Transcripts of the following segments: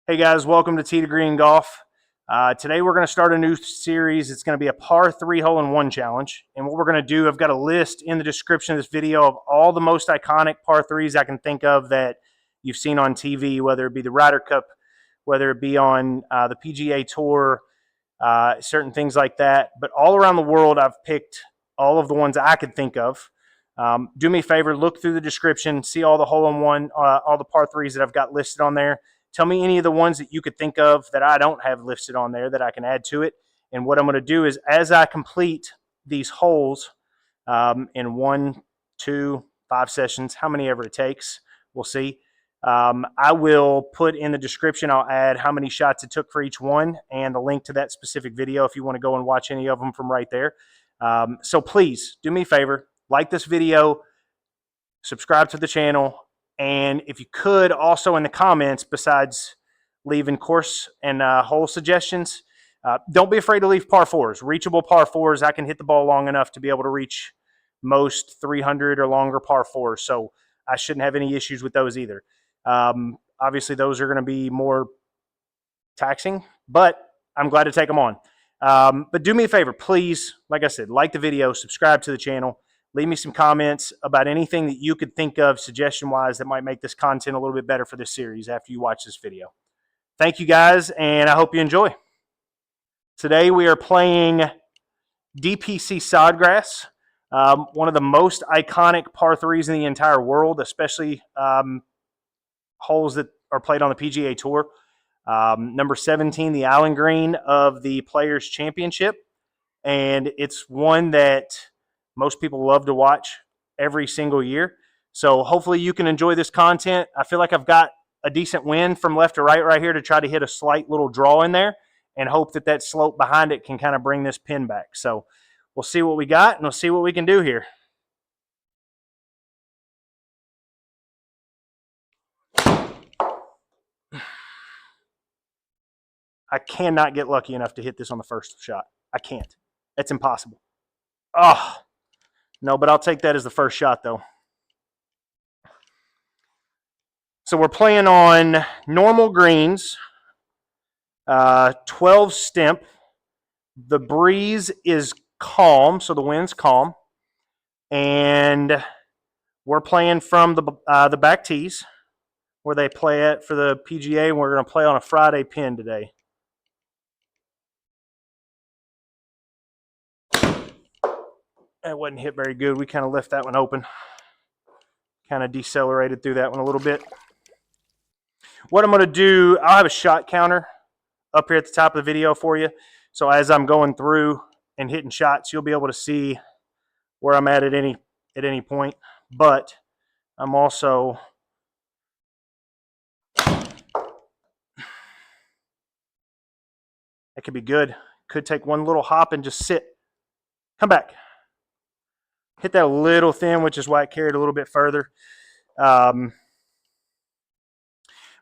Hey guys, welcome to Tee to Green Golf. Today we're going to start a new series. It's going to be a par 3 hole-in-one challenge. And what we're going to do, I've got a list in the description of this video of all the most iconic par 3s I can think of that you've seen on TV, whether it be the Ryder Cup, whether it be on the PGA Tour, certain things like that. But all around the world, I've picked all of the ones I could think of. Do me a favor, look through the description, see all the hole-in-one, all the par 3s that I've got listed on there. Tell me any of the ones that you could think of that I don't have listed on there that I can add to it. And what I'm going to do is as I complete these holes in 1, 2, 5 sessions, how many ever it takes, we'll see. I will put in the description, I'll add how many shots it took for each one and the link to that specific video if you want to go and watch any of them from right there. So please do me a favor, like this video, subscribe to the channel. And if you could also in the comments, besides leaving course and hole suggestions, don't be afraid to leave par 4s, reachable par 4s. I can hit the ball long enough to be able to reach most 300 or longer par 4s. So I shouldn't have any issues with those either. Obviously, those are going to be more taxing, but I'm glad to take them on. But do me a favor, please, like I said, like the video, subscribe to the channel. Leave me some comments about anything that you could think of suggestion-wise that might make this content a little bit better for this series after you watch this video. Thank you guys, and I hope you enjoy. Today we are playing TPC Sawgrass, one of the most iconic par 3s in the entire world, especially holes that are played on the PGA Tour. Number 17, the Island Green of the Players' Championship, and it's one that most people love to watch every single year. So hopefully you can enjoy this content. I feel like I've got a decent wind from left to right here to try to hit a slight little draw in there and hope that that slope behind it can kind of bring this pin back. So we'll see what we got and we'll see what we can do here. I cannot get lucky enough to hit this on the first shot. I can't. It's impossible. Oh, no, but I'll take that as the first shot, though. So we're playing on normal greens, 12 stimp. The breeze is calm, so the wind's calm. And we're playing from the back tees where they play at for the PGA, and we're going to play on a Friday pin today. That wasn't hit very good. We kind of left that one open. Kind of decelerated through that one a little bit. What I'm going to do, I'll have a shot counter up here at the top of the video for you. So as I'm going through and hitting shots, you'll be able to see where I'm at any point. But I'm also that could be good. Could take one little hop and just sit. Come back. Hit that a little thin, which is why it carried a little bit further. But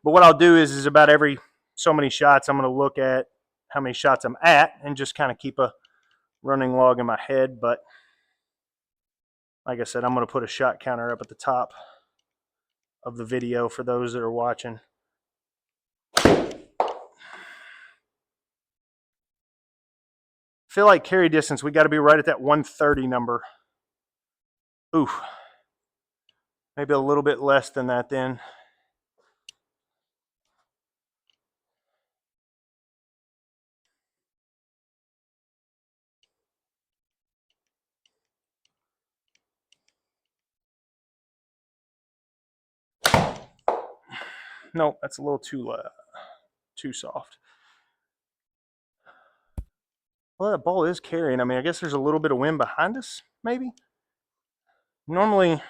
what I'll do is about every so many shots, I'm going to look at how many shots I'm at and just kind of keep a running log in my head. But like I said, I'm going to put a shot counter up at the top of the video for those that are watching. I feel like carry distance, we got to be right at that 130 number. Ooh, maybe a little bit less than that then. Nope, that's a little too soft. Well, that ball is carrying. I mean, I guess there's a little bit of wind behind us, maybe. Normally,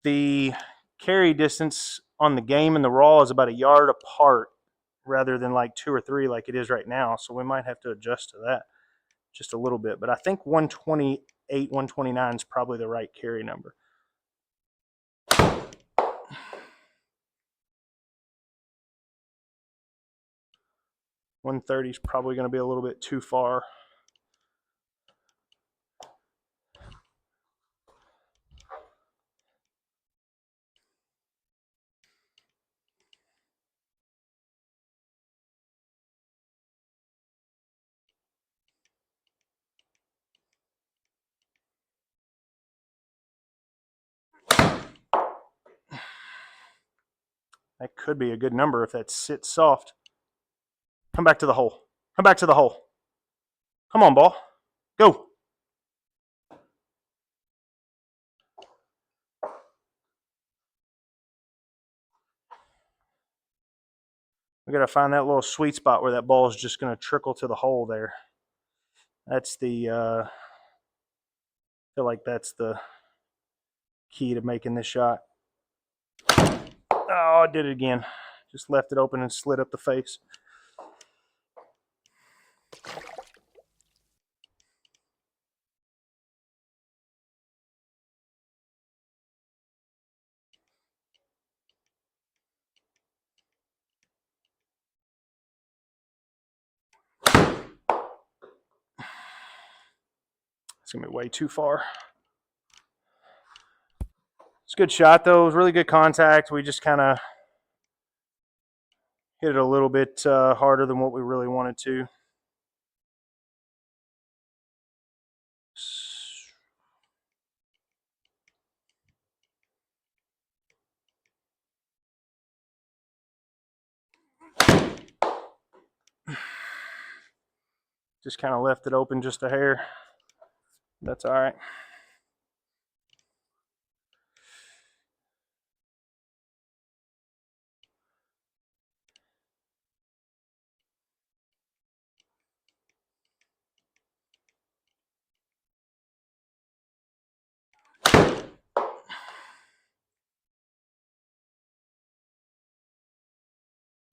the carry distance on the game and the raw is about a yard apart rather than like 2 or 3 like it is right now. So we might have to adjust to that just a little bit. But I think 128, 129 is probably the right carry number. 130 is probably going to be a little bit too far. That could be a good number if that sits soft. Come back to the hole. Come back to the hole. Come on, ball. Go. We got to find that little sweet spot where that ball is just going to trickle to the hole there. That's the, I feel like that's the key to making this shot. Oh, I did it again. Just left it open and slid up the face. It's going to be way too far. It's a good shot, though. It was really good contact. We just kind of hit it a little bit harder than what we really wanted to. Just kind of left it open just a hair. That's all right.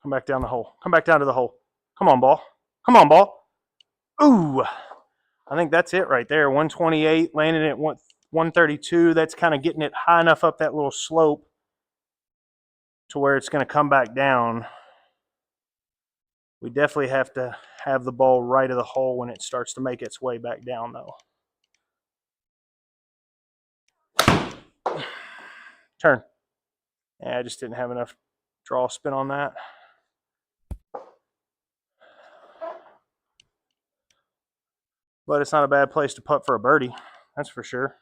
Come back down the hole. Come back down to the hole. Come on, ball. Come on, ball. Ooh. I think that's it right there. 128, landing at 132. That's kind of getting it high enough up that little slope to where it's going to come back down. We definitely have to have the ball right of the hole when it starts to make its way back down, though. Turn. Yeah, I just didn't have enough draw spin on that. But it's not a bad place to putt for a birdie, that's for sure.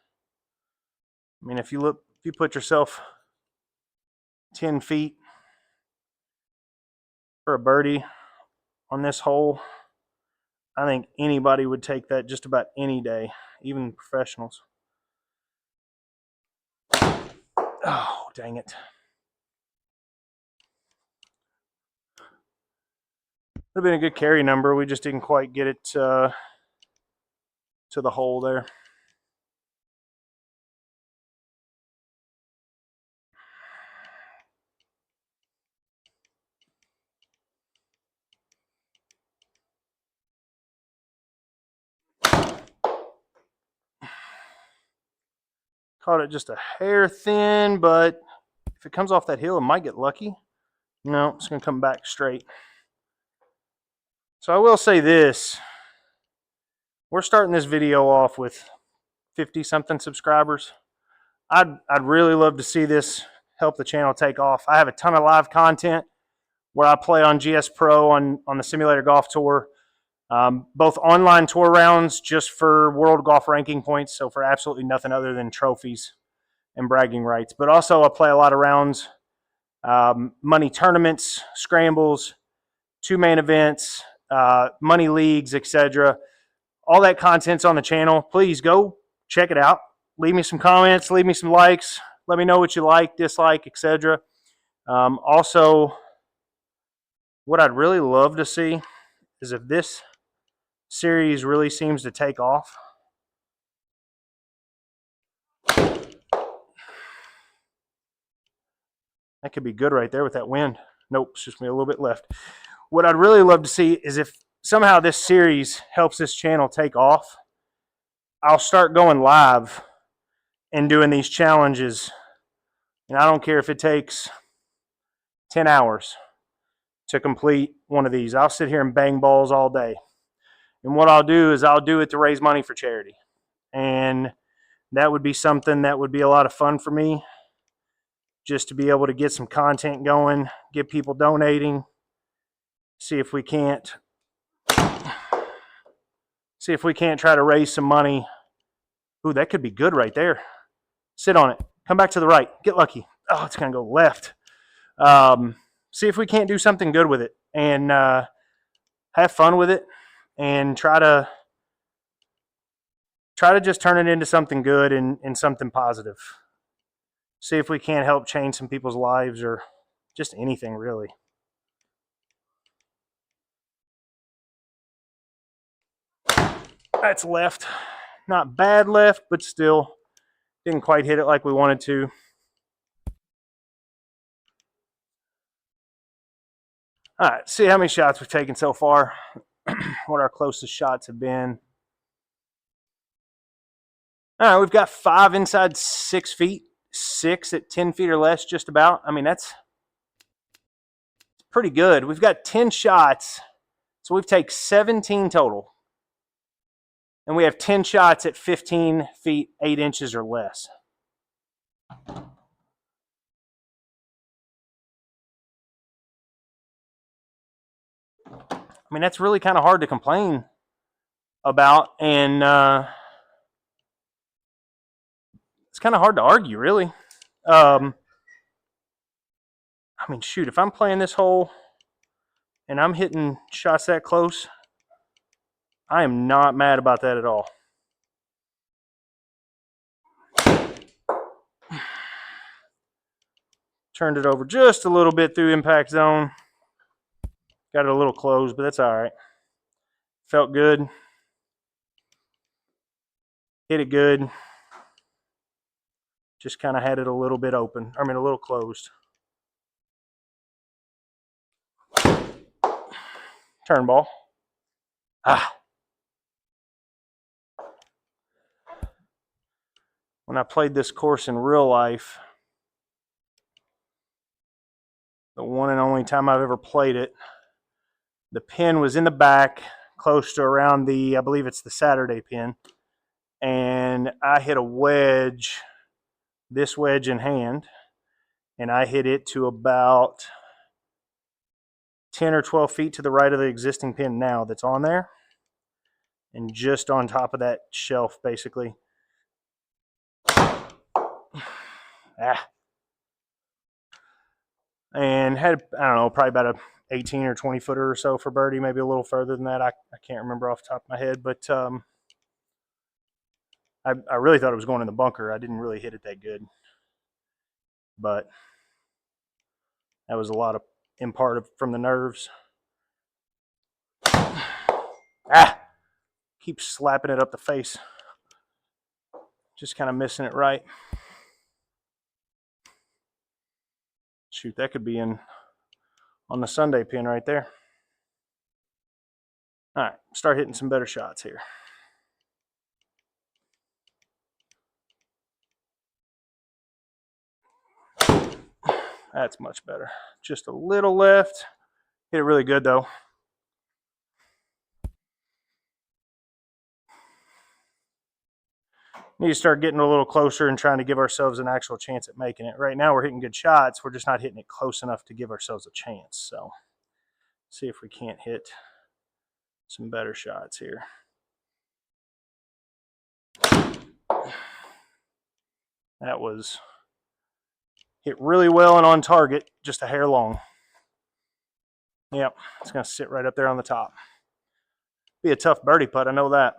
I mean, if you put yourself 10 feet for a birdie on this hole, I think anybody would take that just about any day, even professionals. Oh, dang it. Would have been a good carry number. We just didn't quite get it to the hole there. Caught it just a hair thin, but if it comes off that hill, it might get lucky. No, it's going to come back straight. So I will say this. We're starting this video off with 50-something subscribers. I'd really love to see this help the channel take off. I have a ton of live content where I play on GSPro on the Simulator Golf Tour. Both online tour rounds just for world golf ranking points, so for absolutely nothing other than trophies and bragging rights. But also I play a lot of rounds, money tournaments, scrambles, 2 main events, money leagues, etc. All that content's on the channel. Please go check it out. Leave me some comments, leave me some likes. Let me know what you like, dislike, etc. Also, what I'd really love to see is if this series really seems to take off. That could be good right there with that wind. Nope, it's just me a little bit left. What I'd really love to see is if somehow this series helps this channel take off, I'll start going live and doing these challenges. And I don't care if it takes 10 hours to complete one of these. I'll sit here and bang balls all day. And what I'll do is I'll do it to raise money for charity. And that would be something that would be a lot of fun for me, just to be able to get some content going, get people donating, see if we can't try to raise some money. Ooh, that could be good right there. Sit on it. Come back to the right. Get lucky. Oh, it's going to go left. See if we can't do something good with it and have fun with it and try to just turn it into something good and something positive. See if we can't help change some people's lives or just anything really. That's left. Not bad left, but still didn't quite hit it like we wanted to. All right, see how many shots we've taken so far. What our closest shots have been. All right, we've got 5 inside 6 feet, 6 at 10 feet or less, just about. I mean, that's pretty good. We've got 10 shots, so we've taken 17 total. And we have 10 shots at 15 feet, 8 inches or less. I mean, that's really kind of hard to complain about, and it's kind of hard to argue, really. I mean, shoot, if I'm playing this hole and I'm hitting shots that close, I am not mad about that at all. Turned it over just a little bit through impact zone. Got it a little closed, but that's all right. Felt good. Hit it good. Just kind of had it a little bit open. I mean, a little closed. Turn ball. When I played this course in real life, the one and only time I've ever played it, the pin was in the back, close to around the, I believe it's the Saturday pin, and I hit a wedge, this wedge in hand, and I hit it to about 10 or 12 feet to the right of the existing pin now that's on there, and just on top of that shelf, basically. And had, I don't know, probably about a 18 or 20 footer or so for birdie, maybe a little further than that. I can't remember off the top of my head, but I really thought it was going in the bunker. I didn't really hit it that good, but that was a lot of in part of, from the nerves. Keep slapping it up the face. Just kind of missing it right. Shoot, that could be in on the Sunday pin right there. All right, start hitting some better shots here. That's much better. Just a little left. Hit it really good though. Need to start getting a little closer and trying to give ourselves an actual chance at making it. Right now we're hitting good shots. We're just not hitting it close enough to give ourselves a chance. So see if we can't hit some better shots here. That was hit really well and on target, just a hair long. Yep, it's going to sit right up there on the top. Be a tough birdie putt, I know that.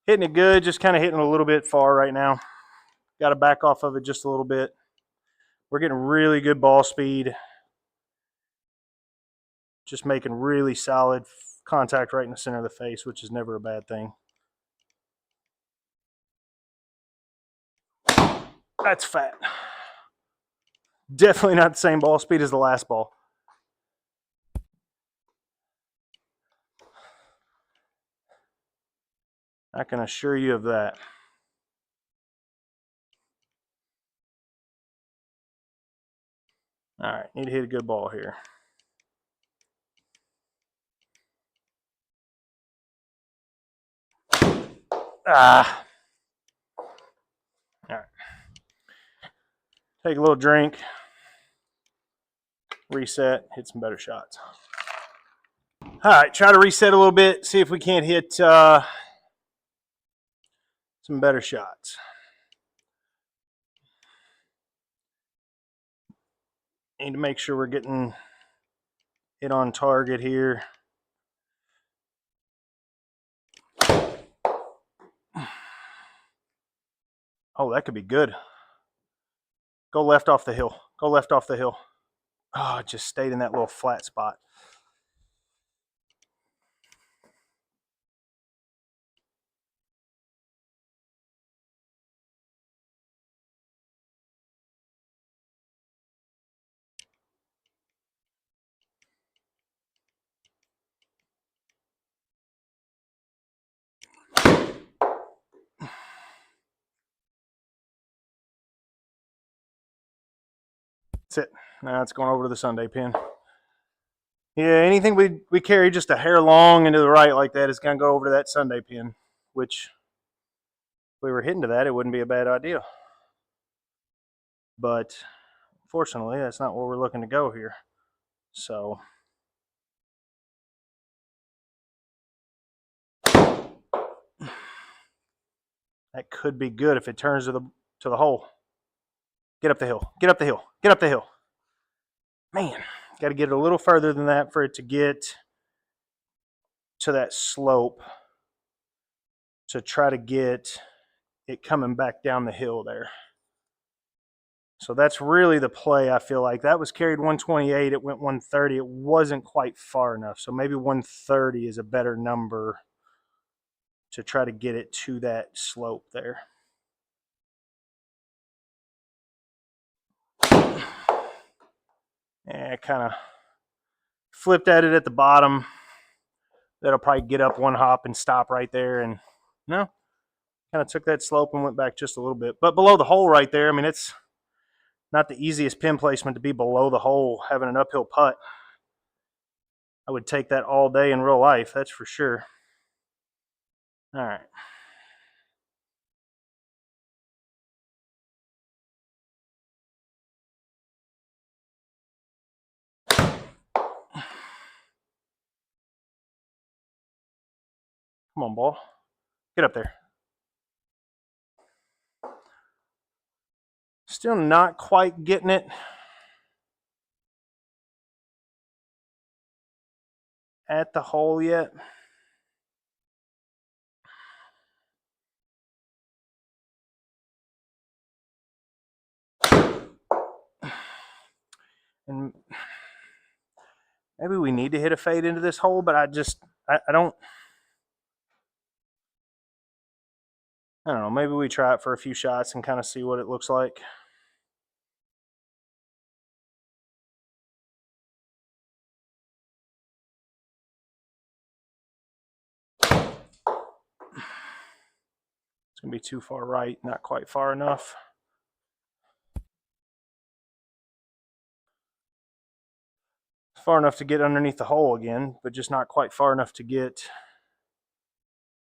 Hitting it good, just kind of hitting a little bit far right now. Got to back off of it just a little bit. We're getting really good ball speed. Just making really solid contact right in the center of the face, which is never a bad thing. That's fat. Definitely not the same ball speed as the last ball. I can assure you of that. All right, need to hit a good ball here. All right. Take a little drink, reset, hit some better shots. All right, try to reset a little bit, see if we can't hit some better shots. Need to make sure we're getting it on target here. Oh, that could be good. Go left off the hill. Go left off the hill. Oh, it just stayed in that little flat spot. That's it. Now it's going over to the Sunday pin. Yeah, anything we carry just a hair long into the right like that is going to go over to that Sunday pin, which if we were hitting to that, it wouldn't be a bad idea. But fortunately, that's not where we're looking to go here. So that could be good if it turns to the hole. Get up the hill. Get up the hill. Get up the hill. Man, got to get it a little further than that for it to get to that slope to try to get it coming back down the hill there. So that's really the play, I feel like. That was carried 128. It went 130. It wasn't quite far enough. So maybe 130 is a better number to try to get it to that slope there. And it kind of flipped at it at the bottom. That'll probably get up one hop and stop right there. And no, kind of took that slope and went back just a little bit. But below the hole right there, I mean, it's not the easiest pin placement to be below the hole, having an uphill putt. I would take that all day in real life, that's for sure. All right. Come on, ball. Get up there. Still not quite getting it at the hole yet. And maybe we need to hit a fade into this hole, but I don't know. Maybe we try it for a few shots and kind of see what it looks like. It's going to be too far right, not quite far enough. Far enough to get underneath the hole again, but just not quite far enough to get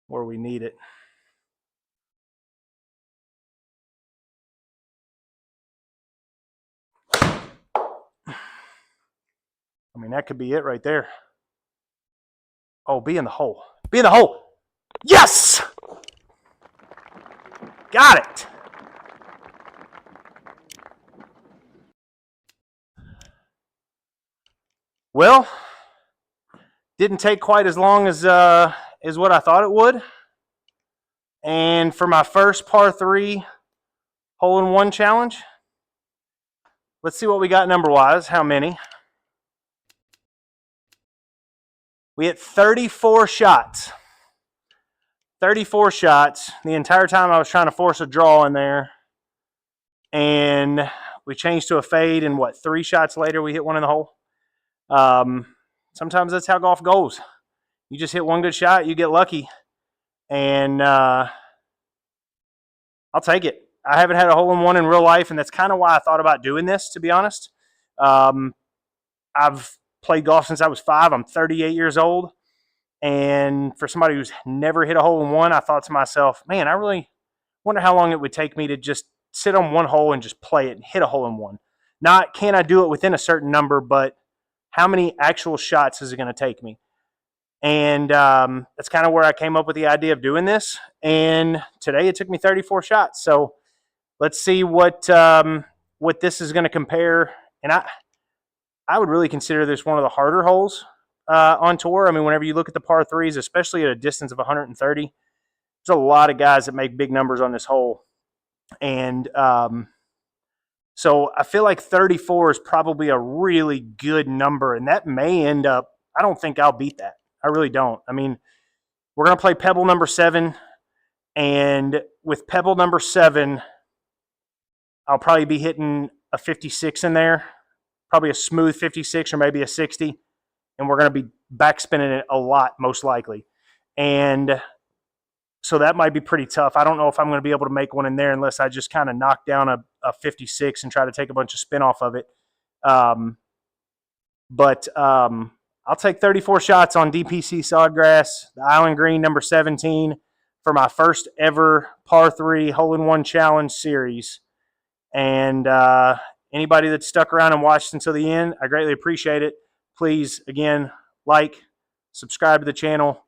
where we need it. I mean, that could be it right there. Oh, be in the hole. Be in the hole. Yes! Got it. Well, didn't take quite as long as what I thought it would. And for my first par 3 hole-in-one challenge, let's see what we got number-wise. How many? We hit 34 shots. 34 shots. The entire time I was trying to force a draw in there. And we changed to a fade, and 3 shots later we hit one in the hole. Sometimes that's how golf goes. You just hit one good shot, you get lucky. And I'll take it. I haven't had a hole-in-one in real life, and that's kind of why I thought about doing this, to be honest. I've played golf since I was 5. I'm 38 years old. And for somebody who's never hit a hole in one, I thought to myself, man, I really wonder how long it would take me to just sit on one hole and just play it and hit a hole in one. Not can I do it within a certain number, but how many actual shots is it going to take me? And that's kind of where I came up with the idea of doing this. And today it took me 34 shots. So let's see what this is going to compare. And I would really consider this one of the harder holes on tour. I mean, whenever you look at the par threes, especially at a distance of 130, there's a lot of guys that make big numbers on this hole. And so I feel like 34 is probably a really good number, and that may end up, I don't think I'll beat that. I really don't. I mean, we're going to play Pebble number 7, and with Pebble number 7, I'll probably be hitting a 56 in there, probably a smooth 56 or maybe a 60, and we're going to be backspinning it a lot, most likely. And so that might be pretty tough. I don't know if I'm going to be able to make one in there unless I just kind of knock down a 56 and try to take a bunch of spin off of it. But I'll take 34 shots on TPC Sawgrass, the Island Green number 17, for my first ever par 3 hole-in-one challenge series. And anybody that stuck around and watched until the end, I greatly appreciate it. Please, again, like, subscribe to the channel.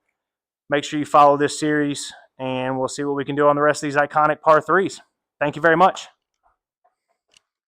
Make sure you follow this series, and we'll see what we can do on the rest of these iconic par 3s. Thank you very much.